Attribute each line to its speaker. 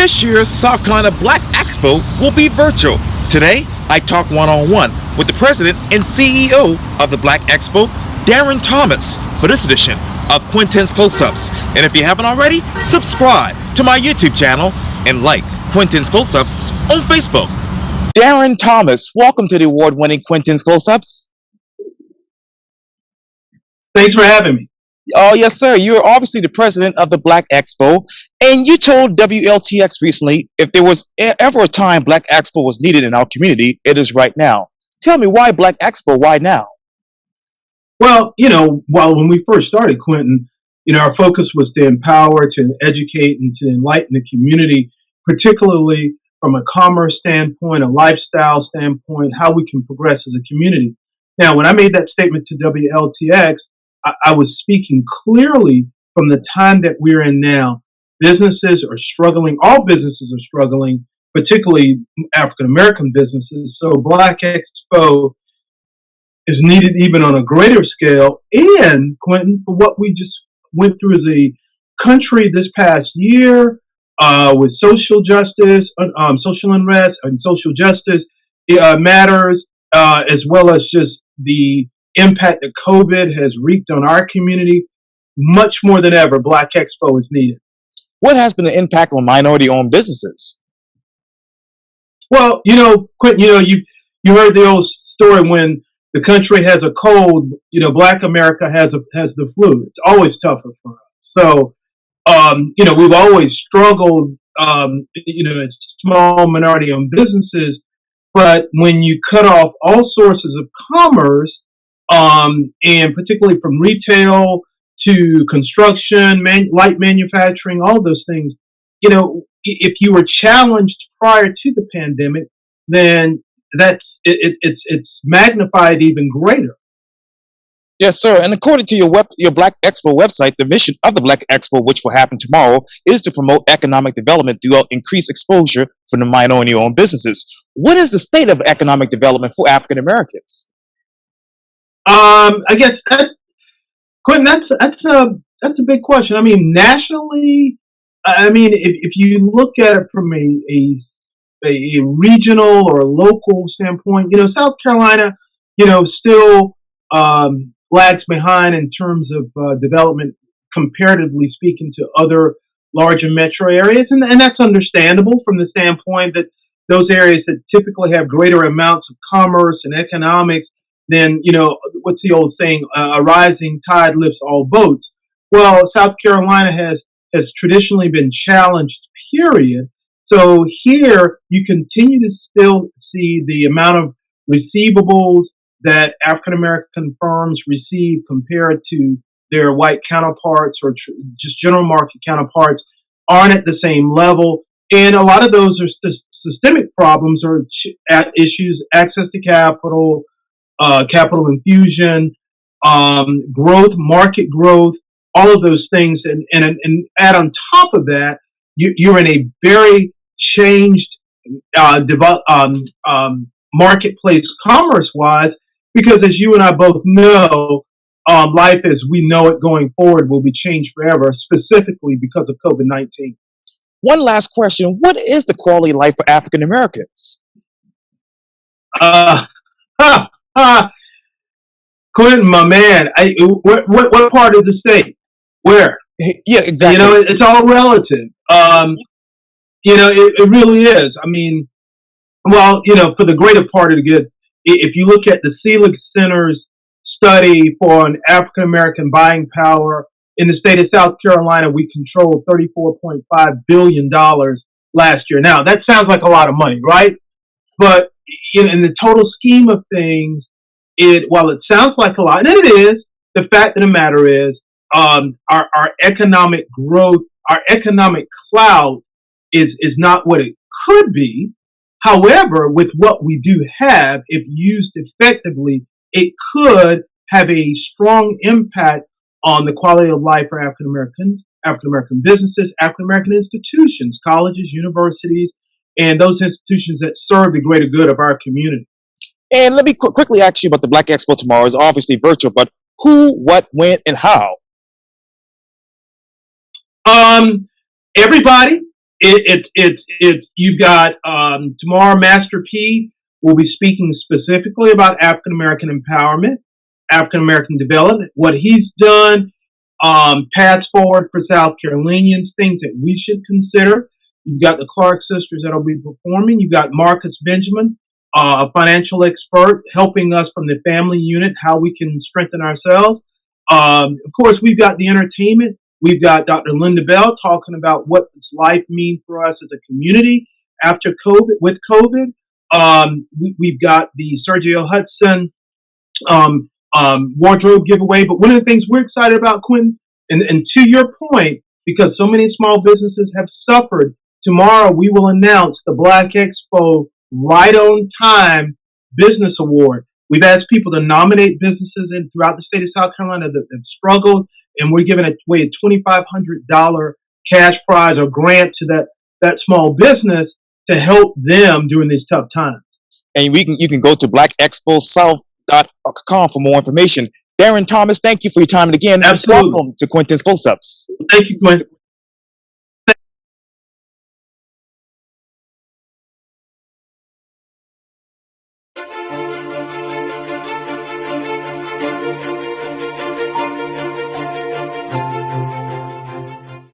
Speaker 1: This year's South Carolina Black Expo will be virtual. Today, I talk one-on-one with the president and CEO of the Black Expo, Darrin Thomas, for this edition of Quintin's Close-Ups. And if you haven't already, subscribe to my YouTube channel and like Quintin's Close-Ups on Facebook. Darrin Thomas, welcome to the award-winning Quintin's Close-Ups.
Speaker 2: Thanks for having me.
Speaker 1: Oh, yes, sir. You're obviously the president of the Black Expo, and you told WLTX recently if there was ever a time Black Expo was needed in our community, it is right now. Tell me, why Black Expo? Why now?
Speaker 2: Well, when we first started Quintin, our focus was to empower, to educate, and to enlighten the community, particularly from a commerce standpoint, a lifestyle standpoint, how we can progress as a community. Now, when I made that statement to WLTX, I was speaking clearly from the time that we're in now. Businesses are struggling. All businesses are struggling, particularly African-American businesses. So Black Expo is needed even on a greater scale. And, Quintin, for what we just went through as a country this past year with social justice, social unrest, and social justice matters, as well as just the impact that COVID has wreaked on our community, much more than ever, Black Expo is needed.
Speaker 1: What has been the impact on minority-owned businesses?
Speaker 2: Well, Quintin, you heard the old story when the country has a cold, Black America has the flu. It's always tougher for us. So, we've always struggled, as small minority-owned businesses, but when you cut off all sources of commerce, and particularly from retail to construction, light manufacturing, all those things, if you were challenged prior to the pandemic, then it's magnified even greater.
Speaker 1: Yes, sir. And according to your Black Expo website, the mission of the Black Expo, which will happen tomorrow, is to promote economic development through increased exposure for the minority-owned businesses. What is the state of economic development for African Americans?
Speaker 2: I guess Quintin, that's a big question. I mean, nationally, if you look at it from a regional or local standpoint, South Carolina, still lags behind in terms of development, comparatively speaking to other larger metro areas, and that's understandable from the standpoint that those areas that typically have greater amounts of commerce and economics, then, what's the old saying, a rising tide lifts all boats. Well, South Carolina has traditionally been challenged, period. So here you continue to still see the amount of receivables that African-American firms receive compared to their white counterparts or just general market counterparts aren't at the same level. And a lot of those are systemic problems or issues, access to capital, capital infusion, growth, market growth, all of those things, and add on top of that, you're in a very changed marketplace commerce-wise, because as you and I both know, life as we know it going forward will be changed forever, specifically because of COVID-19.
Speaker 1: One last question: what is the quality of life for African Americans?
Speaker 2: Quintin, my man, what part of the state? Where?
Speaker 1: Yeah, exactly.
Speaker 2: It's all relative. It really is. I mean, well, for the greater part of the good, if you look at the Selig Center's study for an African American buying power in the state of South Carolina, we controlled $34.5 billion last year. Now, that sounds like a lot of money, right? But in the total scheme of things, while it sounds like a lot, and it is, the fact of the matter is, our economic growth, our economic clout is not what it could be. However, with what we do have, if used effectively, it could have a strong impact on the quality of life for African Americans, African American businesses, African American institutions, colleges, universities, and those institutions that serve the greater good of our community.
Speaker 1: And let me quickly ask you about the Black Expo tomorrow. It's obviously virtual, but who, what, when, and how?
Speaker 2: Everybody. You've got tomorrow. Master P will be speaking specifically about African American empowerment, African American development, what he's done, paths forward for South Carolinians, things that we should consider. You've got the Clark sisters that'll be performing. You've got Marcus Benjamin, a financial expert, helping us from the family unit, how we can strengthen ourselves. Of course, we've got the entertainment. We've got Dr. Linda Bell talking about what does life mean for us as a community after COVID, with COVID. We've got the Sergio Hudson wardrobe giveaway. But one of the things we're excited about, Quintin, and to your point, because so many small businesses have suffered, tomorrow we will announce the Black Expo Right on Time Business Award. We've asked people to nominate businesses throughout the state of South Carolina that have struggled, and we're giving away a $2,500 cash prize or grant to that small business to help them during these tough times.
Speaker 1: And you can go to blackexposouth.com for more information. Darrin Thomas, thank you for your time. And again,
Speaker 2: Absolutely.
Speaker 1: welcome to Quintin's Close-Ups.
Speaker 2: Thank you, Quintin.